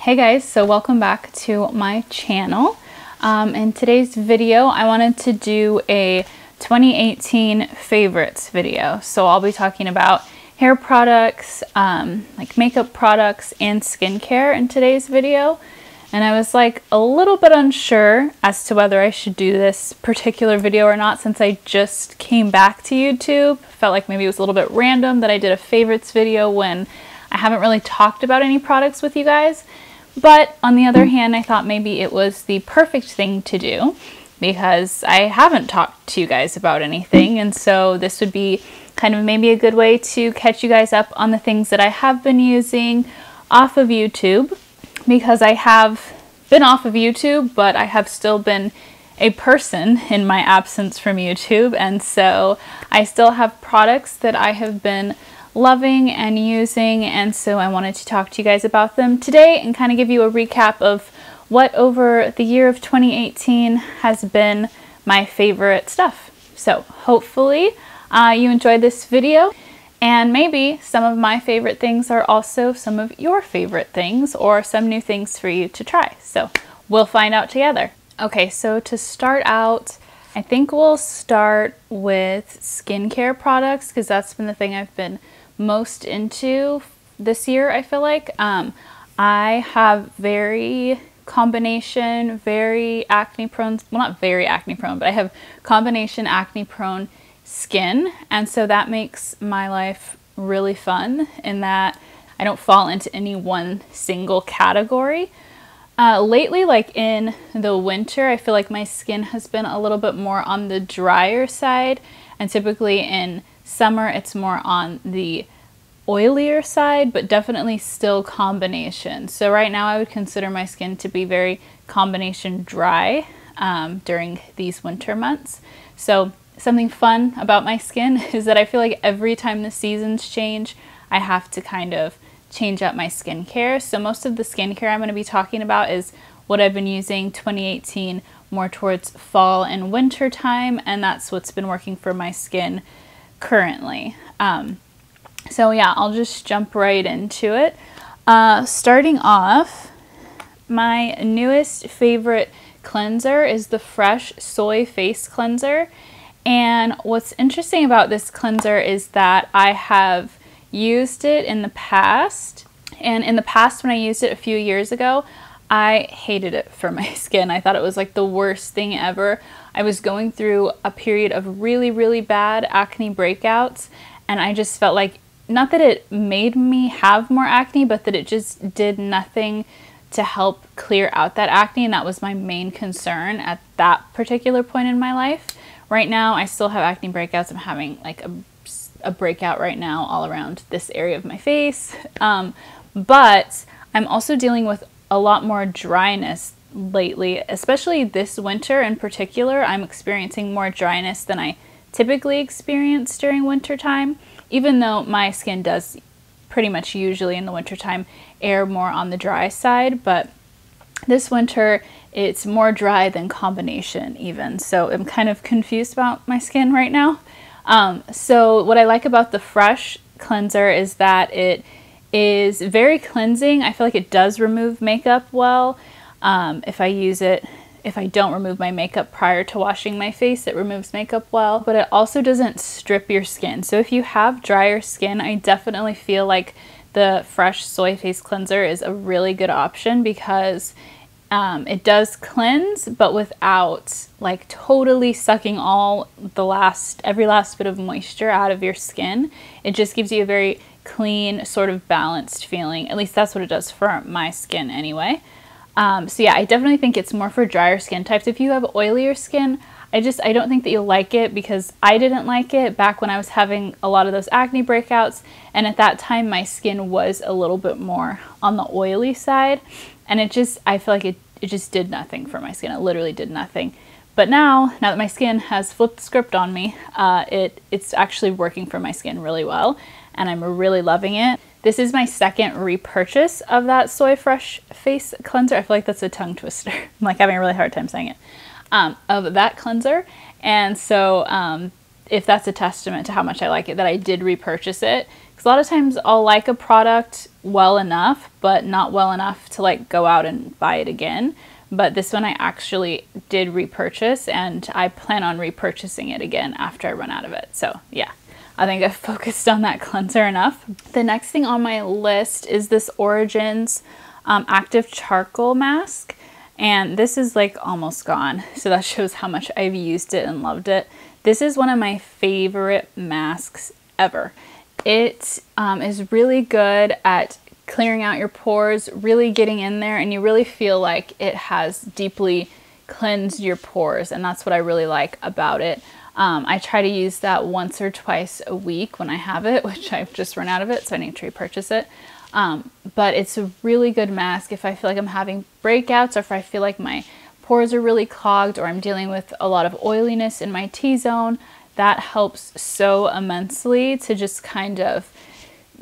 Hey guys, so welcome back to my channel. In today's video, I wanted to do a 2018 favorites video. So I'll be talking about hair products, like makeup products and skincare in today's video. And I was like a little bit unsure as to whether I should do this particular video or not since I just came back to YouTube. Felt like maybe it was a little bit random that I did a favorites video when I haven't really talked about any products with you guys. But on the other hand, I thought maybe it was the perfect thing to do because I haven't talked to you guys about anything. And so this would be kind of maybe a good way to catch you guys up on the things that I have been using off of YouTube, because I have been off of YouTube, but I have still been a person in my absence from YouTube. And so I still have products that I have been loving and using, and so I wanted to talk to you guys about them today and kind of give you a recap of what over the year of 2018 has been my favorite stuff. So hopefully you enjoyed this video, and maybe some of my favorite things are also some of your favorite things or some new things for you to try. So we'll find out together. Okay, so to start out, I think we'll start with skincare products because that's been the thing I've been most into this year. I feel like I have very acne prone, well, not very acne prone, but I have combination acne prone skin, and so that makes my life really fun in that I don't fall into any one single category. Lately, like in the winter, I feel like my skin has been a little bit more on the drier side, and typically in summer it's more on the oilier side, but definitely still combination. So right now I would consider my skin to be very combination dry during these winter months. So something fun about my skin is that I feel like every time the seasons change, I have to kind of change up my skincare. So most of the skincare I'm going to be talking about is what I've been using 2018 more towards fall and winter time, and that's what's been working for my skin currently. So yeah, I'll just jump right into it. Starting off, my newest favorite cleanser is the Fresh Soy Face Cleanser. And what's interesting about this cleanser is that I have used it in the past. And in the past, when I used it a few years ago, I hated it for my skin. I thought it was like the worst thing ever. I was going through a period of really, really bad acne breakouts, and I just felt like, not that it made me have more acne, but that it just did nothing to help clear out that acne, and that was my main concern at that particular point in my life. Right now, I still have acne breakouts. I'm having like a breakout right now all around this area of my face, but I'm also dealing with a lot more dryness lately, especially this winter in particular. I'm experiencing more dryness than I typically experience during winter time, even though my skin does pretty much usually in the wintertime err more on the dry side, but this winter it's more dry than combination even. So I'm kind of confused about my skin right now. So what I like about the Fresh cleanser is that it is very cleansing. I feel like it does remove makeup well. If I don't remove my makeup prior to washing my face, it removes makeup well, but it also doesn't strip your skin. So if you have drier skin, I definitely feel like the Fresh Soy Face Cleanser is a really good option because it does cleanse, but without like totally sucking every last bit of moisture out of your skin. It just gives you a very clean, sort of balanced feeling. At least that's what it does for my skin anyway. So yeah, I definitely think it's more for drier skin types. If you have oilier skin, I don't think that you'll like it because I didn't like it back when I was having a lot of those acne breakouts. And at that time, my skin was a little bit more on the oily side. And I feel like it just did nothing for my skin. It literally did nothing. But now that my skin has flipped the script on me, it's actually working for my skin really well. And I'm really loving it. This is my second repurchase of that Soy Fresh Face Cleanser. I feel like that's a tongue twister. I'm like having a really hard time saying it. Of that cleanser. And so if that's a testament to how much I like it, that I did repurchase it, Because a lot of times I'll like a product well enough, but not well enough to like go out and buy it again. But this one I actually did repurchase, and I plan on repurchasing it again after I run out of it. So yeah, I think I've focused on that cleanser enough. The next thing on my list is this Origins Active Charcoal Mask. And this is like almost gone. So that shows how much I've used it and loved it. This is one of my favorite masks ever. It is really good at clearing out your pores, really getting in there, and you really feel like it has deeply cleansed your pores, and that's what I really like about it. I try to use that once or twice a week when I have it, which I've just run out of it, so I need to repurchase it. But it's a really good mask if I feel like I'm having breakouts, or if I feel like my pores are really clogged, or I'm dealing with a lot of oiliness in my T-zone. That helps so immensely to just kind of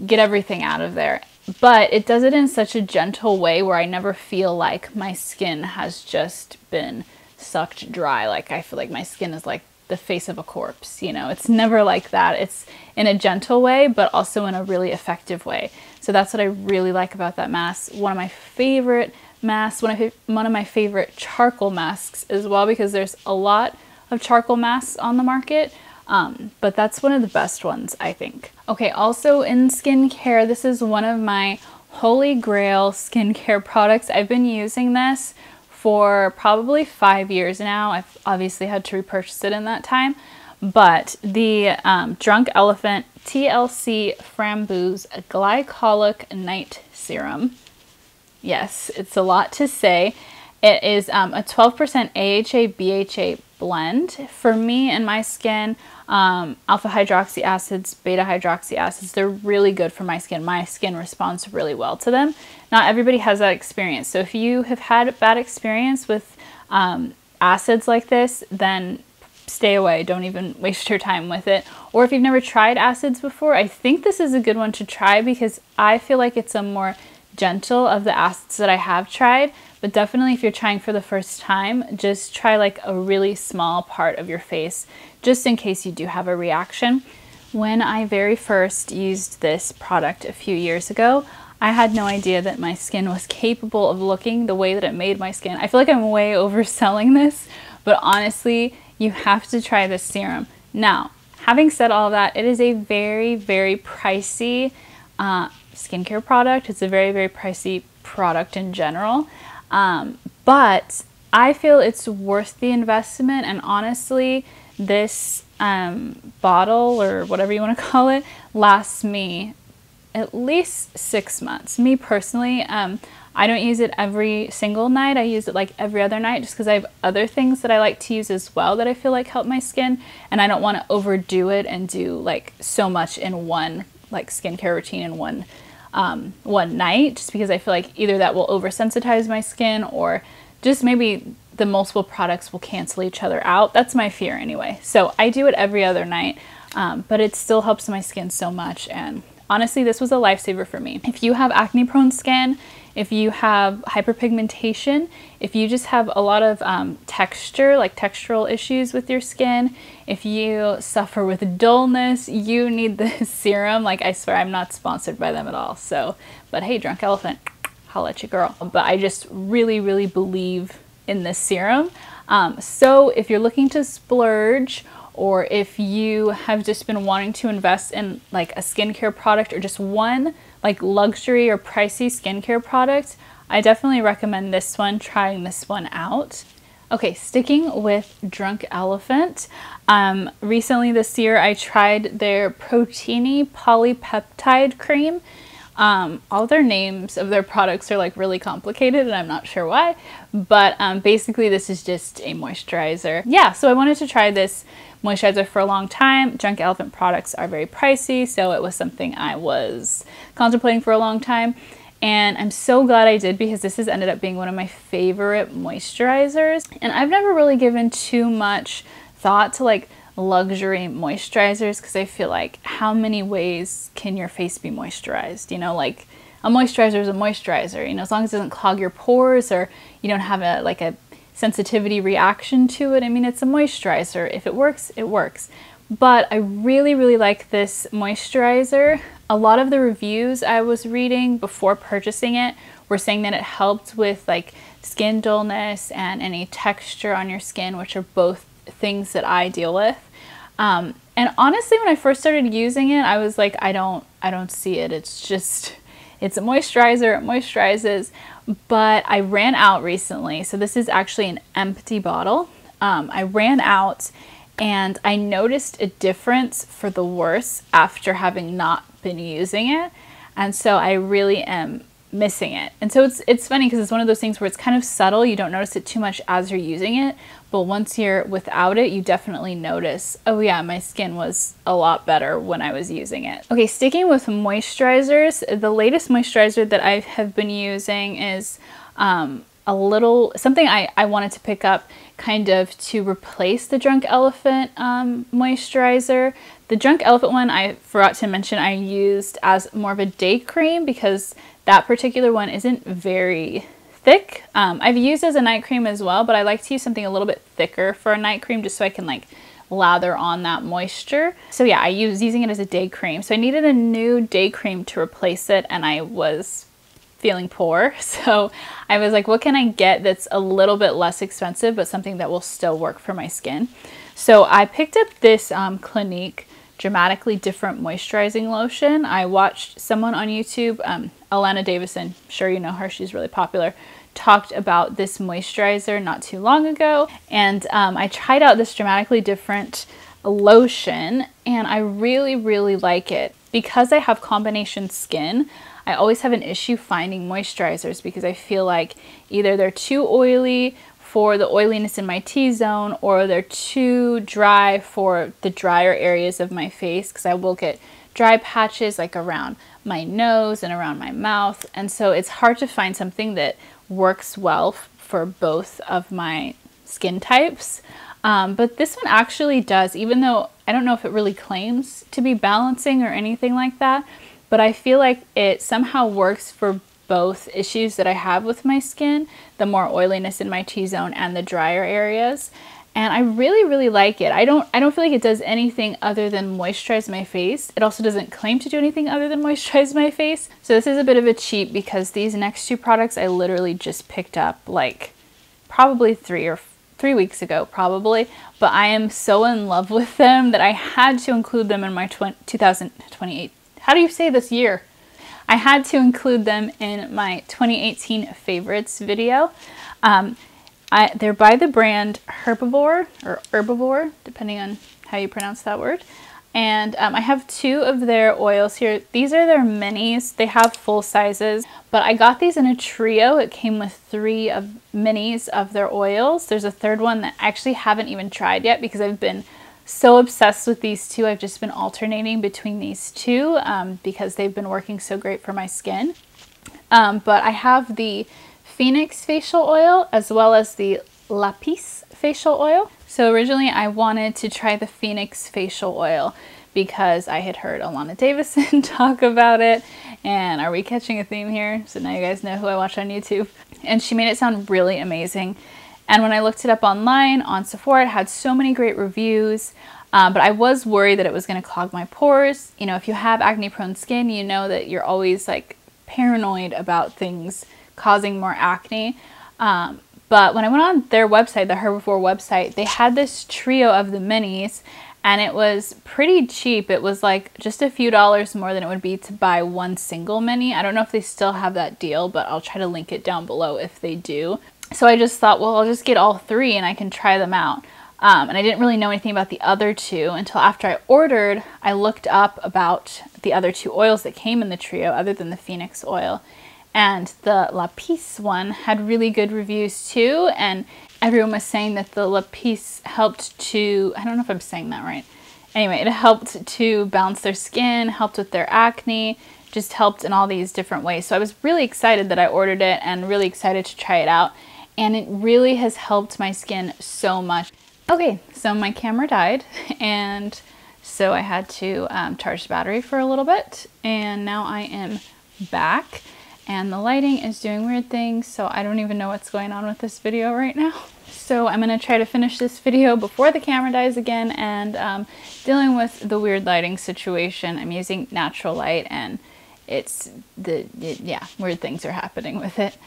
get everything out of there. But it does it in such a gentle way where I never feel like my skin has just been sucked dry. Like I feel like my skin is like the face of a corpse, you know. It's never like that. It's in a gentle way, but also in a really effective way. So that's what I really like about that mask. One of my favorite masks, one of my favorite charcoal masks as well, because there's a lot of charcoal masks on the market. But that's one of the best ones, I think. Okay, also in skincare, this is one of my holy grail skincare products. I've been using this for probably 5 years now. I've obviously had to repurchase it in that time. But the Drunk Elephant TLC Framboos Glycolic Night Serum. Yes, it's a lot to say. It is a 12% AHA BHA blend. For me and my skin, alpha hydroxy acids, beta hydroxy acids, they're really good for my skin. My skin responds really well to them. Not everybody has that experience. So if you have had a bad experience with acids like this, then stay away. Don't even waste your time with it. Or if you've never tried acids before, I think this is a good one to try, because I feel like it's a more gentle of the acids that I have tried. But definitely if you're trying for the first time, just try like a really small part of your face, just in case you do have a reaction. When I very first used this product a few years ago, I had no idea that my skin was capable of looking the way that it made my skin. I feel like I'm way overselling this, but honestly, you have to try this serum. Now, having said all that, it is a very, very pricey skincare product. It's a very, very pricey product in general. But I feel it's worth the investment, and honestly, this bottle, or whatever you want to call it, lasts me at least 6 months. Me personally, I don't use it every single night. I use it like every other night, just because I have other things that I like to use as well that I feel like help my skin, and I don't want to overdo it and do like so much in one like skincare routine in one night, just because I feel like either that will oversensitize my skin, or just maybe the multiple products will cancel each other out. That's my fear anyway. So I do it every other night, but it still helps my skin so much. And honestly, this was a lifesaver for me. If you have acne prone skin, if you have hyperpigmentation, if you just have a lot of texture, like textural issues with your skin, if you suffer with dullness, you need this serum. Like, I swear, I'm not sponsored by them at all. So, but hey, Drunk Elephant, holla at your girl. But I just really, really believe in this serum. So if you're looking to splurge, or if you have just been wanting to invest in like a skincare product, or just one like luxury or pricey skincare product, I definitely recommend this one, trying this one out. Okay, sticking with Drunk Elephant, recently this year I tried their Courtany Polypeptide Cream. All their names of their products are like really complicated, and I'm not sure why, but basically this is just a moisturizer. Yeah, so I wanted to try this moisturizer for a long time. Drunk Elephant products are very pricey, so it was something I was contemplating for a long time, and I'm so glad I did, because this has ended up being one of my favorite moisturizers. And I've never really given too much thought to like luxury moisturizers, because I feel like, how many ways can your face be moisturized? You know, like a moisturizer is a moisturizer, you know, as long as it doesn't clog your pores, or you don't have a sensitivity reaction to it. I mean, it's a moisturizer. If it works, it works. But I really, really like this moisturizer A lot of the reviews I was reading before purchasing it were saying that it helped with like skin dullness and any texture on your skin, which are both things that I deal with. And honestly, when I first started using it, I was like, I don't see it. It's a moisturizer, it moisturizes, but I ran out recently. So this is actually an empty bottle. I ran out and I noticed a difference for the worse after having not been using it. And so I really am missing it. And so it's funny because it's one of those things where it's kind of subtle. You don't notice it too much as you're using it, but once you're without it, you definitely notice, oh yeah, my skin was a lot better when I was using it. Okay, sticking with moisturizers, the latest moisturizer that I have been using is something I wanted to pick up kind of to replace the Drunk Elephant moisturizer. The Drunk Elephant one, I forgot to mention, I used as more of a day cream because that particular one isn't very thick. I've used as a night cream as well, but I like to use something a little bit thicker for a night cream just so I can like lather on that moisture. So yeah, I was using it as a day cream. So I needed a new day cream to replace it, and I was feeling poor. So I was like, what can I get that's a little bit less expensive, but something that will still work for my skin? So I picked up this Clinique Dramatically Different Moisturizing Lotion. I watched someone on YouTube, Alana Davison, sure you know her, she's really popular, talked about this moisturizer not too long ago. And I tried out this Dramatically Different lotion and I really, really like it. Because I have combination skin, I always have an issue finding moisturizers because I feel like either they're too oily for the oiliness in my T-zone or they're too dry for the drier areas of my face, because I will get dry patches like around my nose and around my mouth. And so it's hard to find something that works well for both of my skin types. But this one actually does, even though I don't know if it really claims to be balancing or anything like that, but I feel like it somehow works for both issues that I have with my skin, the more oiliness in my T-zone and the drier areas. And I really, really like it. I don't feel like it does anything other than moisturize my face. It also doesn't claim to do anything other than moisturize my face. So this is a bit of a cheat because these next two products I literally just picked up like probably 3 weeks ago probably, but I am so in love with them that I had to include them in my 2028. How do you say this year? I had to include them in my 2018 favorites video. They're by the brand HERBIVORE or HERBIVORE, depending on how you pronounce that word. And I have 2 of their oils here. These are their minis. They have full sizes, but I got these in a trio. It came with 3 of minis of their oils. There's a third one that I actually haven't even tried yet because I've been so obsessed with these 2. I've just been alternating between these 2 because they've been working so great for my skin. But I have the Phoenix facial oil as well as the Lapis facial oil. So originally I wanted to try the Phoenix facial oil because I had heard Alana Davison talk about it. And are we catching a theme here? So now you guys know who I watch on YouTube. And she made it sound really amazing. And when I looked it up online on Sephora, it had so many great reviews, but I was worried that it was going to clog my pores. You know, if you have acne prone skin, you know that you're always like paranoid about things causing more acne. But when I went on their website, the HERBIVORE website, they had this trio of the minis and it was pretty cheap. It was like just a few dollars more than it would be to buy one single mini. I don't know if they still have that deal, but I'll try to link it down below if they do. So I just thought, well, I'll just get all 3 and I can try them out. And I didn't really know anything about the other 2 until after I ordered. I looked up about the other 2 oils that came in the trio other than the Phoenix oil. And the Lapis one had really good reviews too. And everyone was saying that the Lapis helped to, I don't know if I'm saying that right. Anyway, it helped to balance their skin, helped with their acne, just helped in all these different ways. So I was really excited that I ordered it and really excited to try it out. And it really has helped my skin so much. Okay, so my camera died and so I had to charge the battery for a little bit, and now I am back. and the lighting is doing weird things, so I don't even know what's going on with this video right now. So I'm going to try to finish this video before the camera dies again, and dealing with the weird lighting situation. I'm using natural light, and yeah, weird things are happening with it.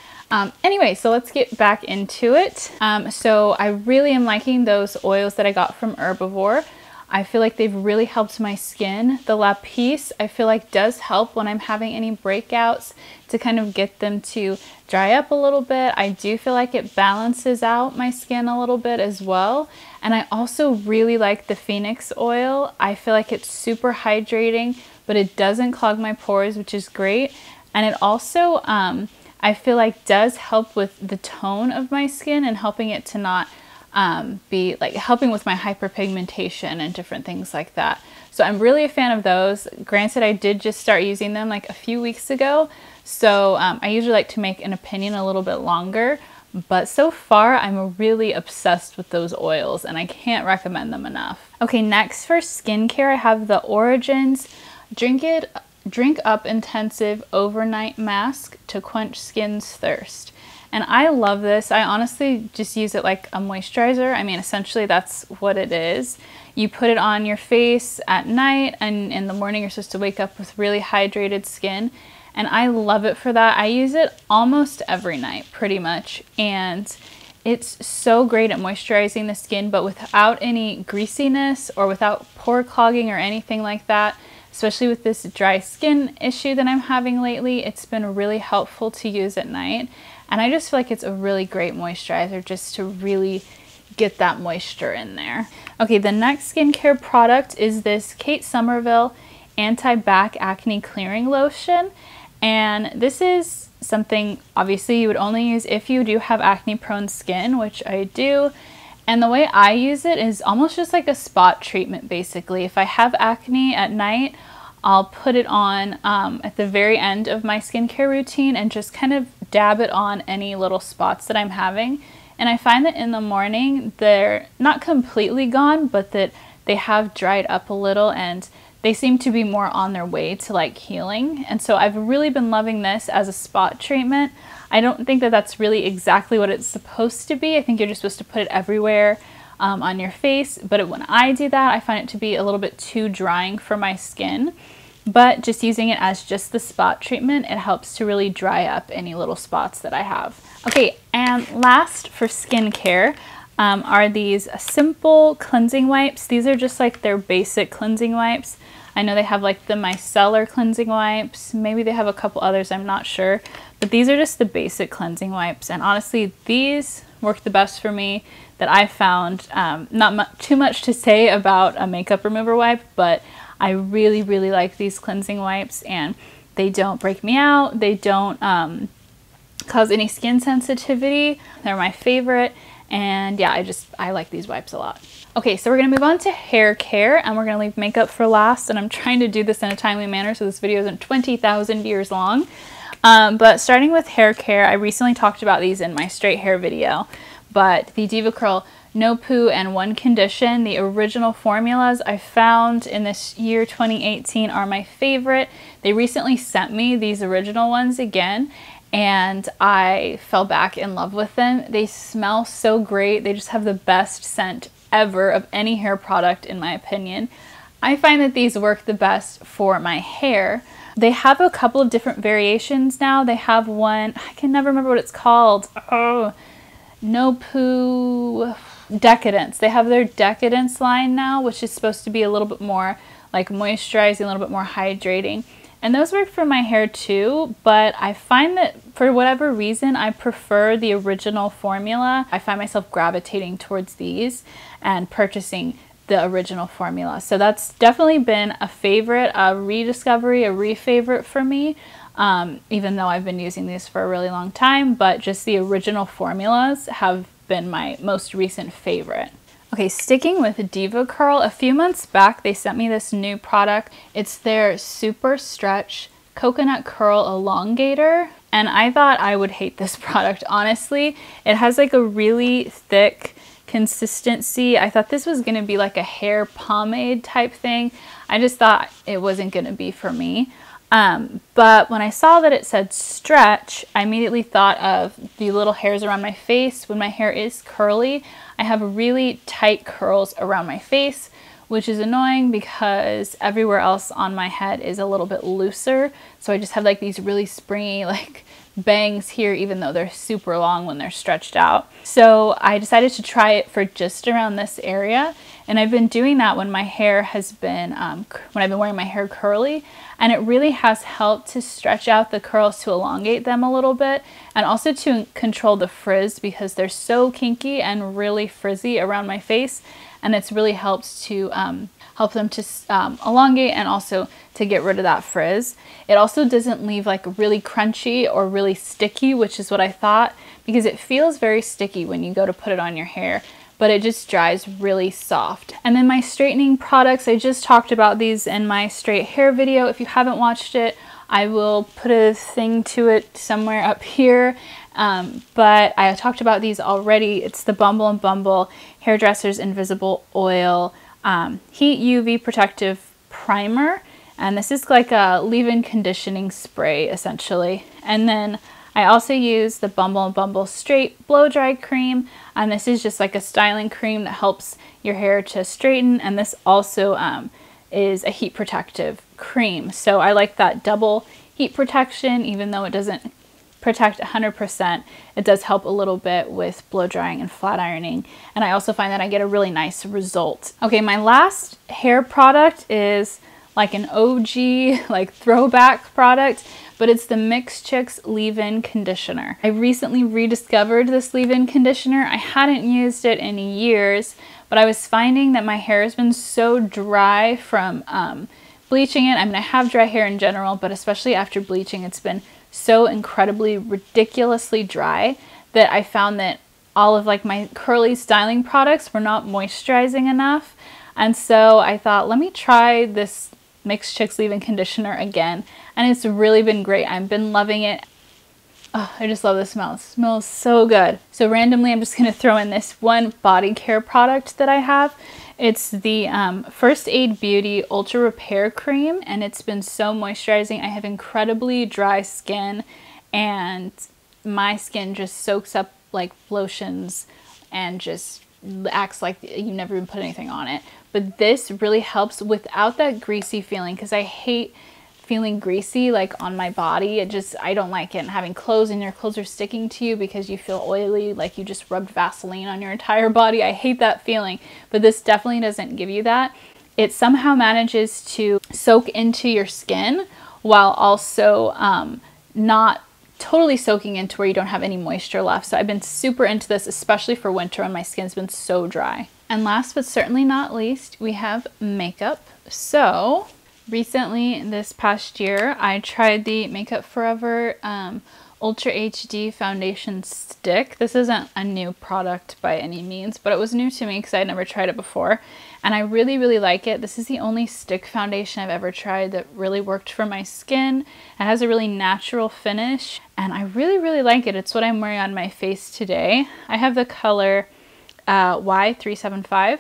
Anyway, so let's get back into it. So I really am liking those oils that I got from HERBIVORE. I feel like they've really helped my skin. The lapis, I feel like, does help when I'm having any breakouts to kind of get them to dry up a little bit. I do feel like it balances out my skin a little bit as well. And I also really like the Phoenix oil. I feel like it's super hydrating, but it doesn't clog my pores, which is great. And it also, I feel like, does help with the tone of my skin and helping it to not be like helping with my hyperpigmentation and different things like that. So I'm really a fan of those. Granted, I did just start using them like a few weeks ago, so I usually like to make an opinion a little bit longer, but so far I'm really obsessed with those oils and I can't recommend them enough. Okay, next for skincare, I have the Origins Drink Up Intensive Overnight Mask to quench skin's thirst. And I love this. I honestly just use it like a moisturizer. I mean, essentially that's what it is. You put it on your face at night, and in the morning you're supposed to wake up with really hydrated skin. And I love it for that. I use it almost every night, pretty much. And it's so great at moisturizing the skin, but without any greasiness or without pore clogging or anything like that. Especially with this dry skin issue that I'm having lately, it's been really helpful to use at night. And I just feel like it's a really great moisturizer just to really get that moisture in there. Okay, the next skincare product is this Kate Somerville Anti-Back Acne Clearing Lotion. And this is something obviously you would only use if you do have acne-prone skin, which I do. And the way I use it is almost just like a spot treatment, basically. If I have acne at night, I'll put it on at the very end of my skincare routine and just kind of dab it on any little spots that I'm having. And I find that in the morning, they're not completely gone, but that they have dried up a little and they seem to be more on their way to like healing. And so I've really been loving this as a spot treatment. I don't think that that's really exactly what it's supposed to be. I think you're just supposed to put it everywhere on your face. But when I do that, I find it to be a little bit too drying for my skin. But just using it as just the spot treatment, it helps to really dry up any little spots that I have. Okay, and last for skincare are these simple cleansing wipes. These are just like their basic cleansing wipes. I know they have like the micellar cleansing wipes. Maybe they have a couple others, I'm not sure. But these are just the basic cleansing wipes. And honestly, these work the best for me that I've found. Not too much to say about a makeup remover wipe, but I really, really like these cleansing wipes, and they don't break me out. They don't cause any skin sensitivity. They're my favorite. And yeah, I like these wipes a lot. Okay, so we're gonna move on to hair care, and we're gonna leave makeup for last, and I'm trying to do this in a timely manner so this video isn't 20,000 years long. But starting with hair care, I recently talked about these in my straight hair video, but the DEVACURL No Poo and One Condition, the original formulas I found in this year 2018 are my favorite. They recently sent me these original ones again, and I fell back in love with them. They smell so great. They just have the best scent ever of any hair product, in my opinion. I find that these work the best for my hair. They have a couple of different variations now. They have one, I can never remember what it's called. Oh, No Poo Decadence. They have their Decadence line now, which is supposed to be a little bit more like moisturizing, a little bit more hydrating. And those work for my hair too, but I find that for whatever reason, I prefer the original formula. I find myself gravitating towards these and purchasing the original formula. So that's definitely been a favorite, a rediscovery, a re-favorite for me, even though I've been using these for a really long time, but just the original formulas have been my most recent favorite. Okay, sticking with DEVACURL, a few months back they sent me this new product. It's their Super Stretch Coconut Curl Elongator, and I thought I would hate this product, honestly. It has like a really thick consistency. I thought this was going to be like a hair pomade type thing. I just thought it wasn't going to be for me. But when I saw that it said stretch, I immediately thought of the little hairs around my face. When my hair is curly, I have really tight curls around my face, which is annoying because everywhere else on my head is a little bit looser. So I just have like these really springy like bangs here, even though they're super long when they're stretched out. So I decided to try it for just around this area. And I've been doing that when my hair has been, when I've been wearing my hair curly, and it really has helped to stretch out the curls, to elongate them a little bit, and also to control the frizz because they're so kinky and really frizzy around my face. And it's really helped to help them to elongate and also to get rid of that frizz. It also doesn't leave like really crunchy or really sticky, which is what I thought, because it feels very sticky when you go to put it on your hair, but it just dries really soft. And then my straightening products, I just talked about these in my straight hair video. If you haven't watched it, I will put a thing to it somewhere up here. But I talked about these already. It's the Bumble and Bumble Hairdresser's Invisible Oil Heat UV Protective Primer. And this is like a leave-in conditioning spray, essentially. And then I also use the Bumble and Bumble Straight Blow Dry Cream. And this is just like a styling cream that helps your hair to straighten. And this also is a heat protective cream. So I like that double heat protection, even though it doesn't protect 100%. It does help a little bit with blow drying and flat ironing. And I also find that I get a really nice result. Okay, my last hair product is like an OG, like throwback product, but it's the Mix Chicks Leave-In Conditioner. I recently rediscovered this leave-in conditioner. I hadn't used it in years, but I was finding that my hair has been so dry from bleaching it. I mean, I have dry hair in general, but especially after bleaching, it's been so incredibly, ridiculously dry that I found that all of like my curly styling products were not moisturizing enough. And so I thought, let me try this Mix Chicks Leave-In Conditioner again. And it's really been great. I've been loving it. Oh, I just love the smell. It smells so good. So randomly, I'm just going to throw in this one body care product that I have. It's the First Aid Beauty Ultra Repair Cream, and it's been so moisturizing. I have incredibly dry skin, and my skin just soaks up like lotions and just acts like you never even put anything on it. But this really helps without that greasy feeling, because I hate feeling greasy like on my body. I don't like it. And having clothes and your clothes are sticking to you because you feel oily, like you just rubbed Vaseline on your entire body. I hate that feeling, but this definitely doesn't give you that. It somehow manages to soak into your skin while also not totally soaking into where you don't have any moisture left. So I've been super into this, especially for winter when my skin's been so dry. And last but certainly not least, we have makeup. So recently, this past year, I tried the Makeup Forever Ultra HD Foundation Stick. This isn't a new product by any means, but it was new to me because I had never tried it before. And I really, really like it. This is the only stick foundation I've ever tried that really worked for my skin. It has a really natural finish, and I really, really like it. It's what I'm wearing on my face today. I have the color Y375.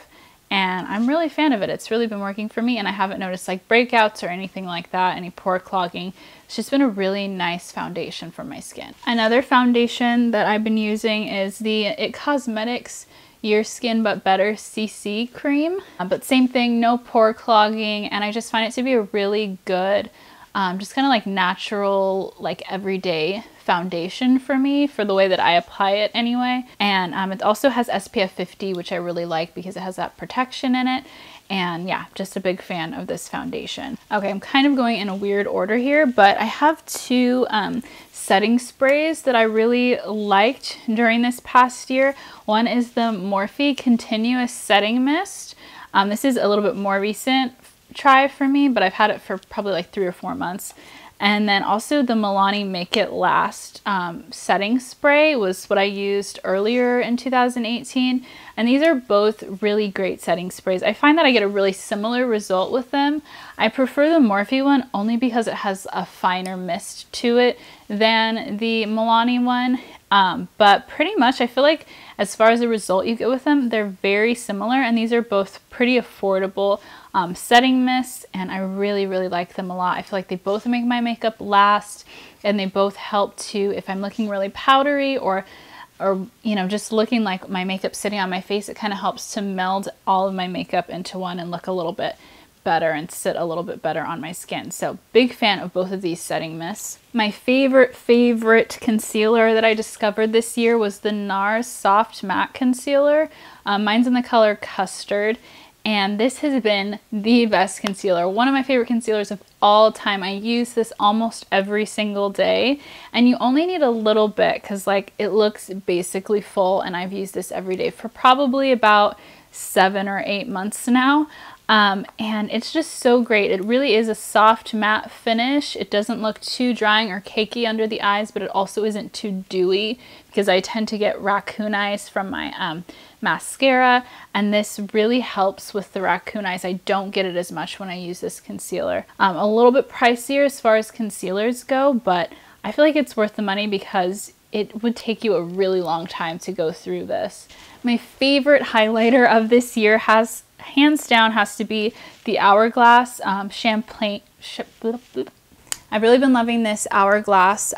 And I'm really a fan of it. It's really been working for me, and I haven't noticed like breakouts or anything like that, any pore clogging. It's just been a really nice foundation for my skin. Another foundation that I've been using is the IT Cosmetics Your Skin But Better CC Cream. But same thing, no pore clogging, and I just find it to be a really good, just kind of like natural, like everyday foundation for me, for the way that I apply it anyway. And it also has SPF 50, which I really like because it has that protection in it. And yeah, just a big fan of this foundation. Okay, I'm kind of going in a weird order here, but I have two setting sprays that I really liked during this past year. One is the Morphe Continuous Setting Mist. This is a little bit more recent try for me, but I've had it for probably like 3 or 4 months. And then also the MILANI Make It Last setting spray was what I used earlier in 2018. And these are both really great setting sprays. I find that I get a really similar result with them. I prefer the Morphe one only because it has a finer mist to it than the MILANI one. But pretty much I feel like as far as the result you get with them, they're very similar, and these are both pretty affordable setting mists, and I really like them a lot. I feel like they both make my makeup last, and they both help to, if I'm looking really powdery or you know, just looking like my makeup sitting on my face, it kind of helps to meld all of my makeup into one and look a little bit better and sit a little bit better on my skin. So big fan of both of these setting mists. My favorite concealer that I discovered this year was the NARS Soft Matte Concealer. Mine's in the color Custard, and this has been the best concealer. One of my favorite concealers of all time. I use this almost every single day, and you only need a little bit because like it looks basically full, and I've used this every day for probably about 7 or 8 months now. And it's just so great. It really is a soft matte finish. It doesn't look too drying or cakey under the eyes, but it also isn't too dewy because I tend to get raccoon eyes from my mascara, and this really helps with the raccoon eyes. I don't get it as much when I use this concealer. A little bit pricier as far as concealers go, but I feel like it's worth the money because it would take you a really long time to go through this. My favorite highlighter of this year hands down has to be the Hourglass Champagne. I've really been loving this Hourglass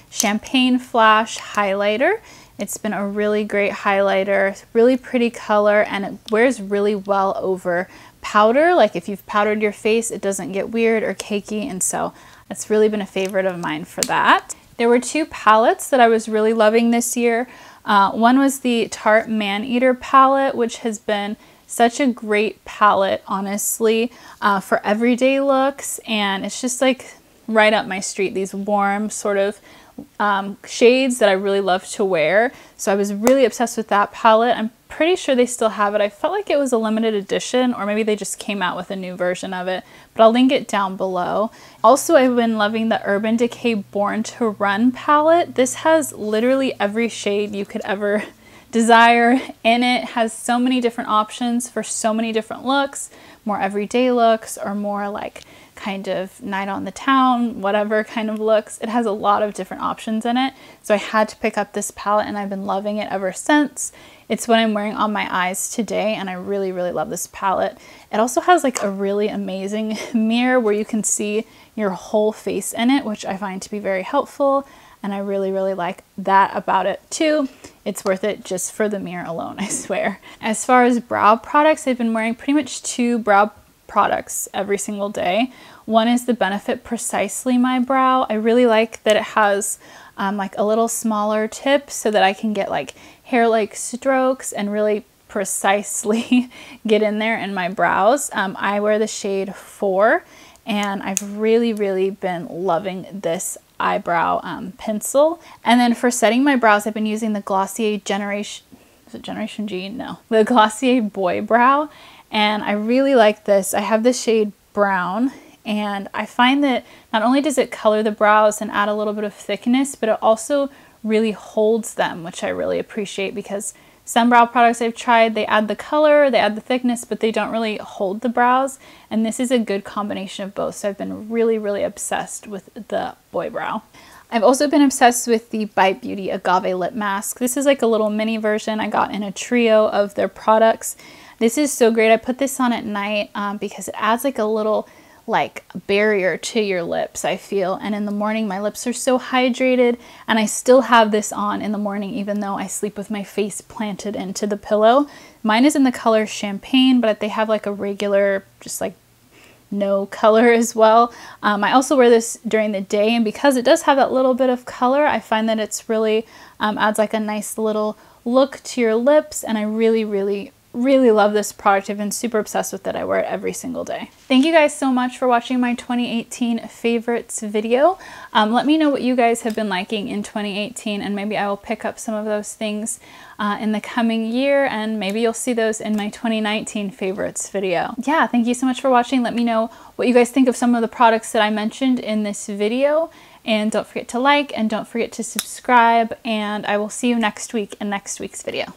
Champagne Flash highlighter. It's been a really great highlighter, really pretty color, and it wears really well over powder. Like if you've powdered your face, it doesn't get weird or cakey, and so it's really been a favorite of mine for that. There were 2 palettes that I was really loving this year. One was the Tarte Maneater palette, which has been such a great palette, honestly, for everyday looks, and it's just like right up my street. These warm sort of shades that I really love to wear. So I was really obsessed with that palette. I'm pretty sure they still have it. I felt like it was a limited edition, or maybe they just came out with a new version of it, but I'll link it down below. Also, I've been loving the Urban Decay Born to Run palette. This has literally every shade you could ever desire in it. Has so many different options for so many different looks, more everyday looks or more like kind of night on the town, whatever kind of looks. It has a lot of different options in it. So I had to pick up this palette, and I've been loving it ever since. It's what I'm wearing on my eyes today, and I really love this palette. It also has like a really amazing mirror where you can see your whole face in it, which I find to be very helpful, and I really like that about it too. It's worth it just for the mirror alone, I swear. As far as brow products, I've been wearing pretty much 2 brow products every single day. One is the Benefit Precisely My Brow. I really like that it has like a little smaller tip so that I can get like hair-like strokes and really precisely get in there in my brows. I wear the shade 4, and I've really been loving this eyebrow pencil. And then for setting my brows, I've been using the Glossier Generation G? No. The Glossier Boy Brow, and I really like this. I have the shade Brown, and I find that not only does it color the brows and add a little bit of thickness, but it also really holds them, which I really appreciate, because some brow products I've tried, they add the color, they add the thickness, but they don't really hold the brows, and this is a good combination of both. So I've been really obsessed with the Boy Brow. I've also been obsessed with the Bite Beauty Agave Lip Mask. This is like a little mini version I got in a trio of their products. This is so great. I put this on at night because it adds like a little like barrier to your lips, I feel. And in the morning, my lips are so hydrated, and I still have this on in the morning, even though I sleep with my face planted into the pillow. Mine is in the color Champagne, but they have like a regular, just like no color as well. I also wear this during the day, and because it does have that little bit of color, I find that it's really adds like a nice little look to your lips, and I really love this product. I've been super obsessed with it. I wear it every single day. Thank you guys so much for watching my 2018 favorites video. Let me know what you guys have been liking in 2018, and maybe I will pick up some of those things in the coming year, and maybe you'll see those in my 2019 favorites video. Yeah, thank you so much for watching. Let me know what you guys think of some of the products that I mentioned in this video, and don't forget to like and don't forget to subscribe, and I will see you next week in next week's video.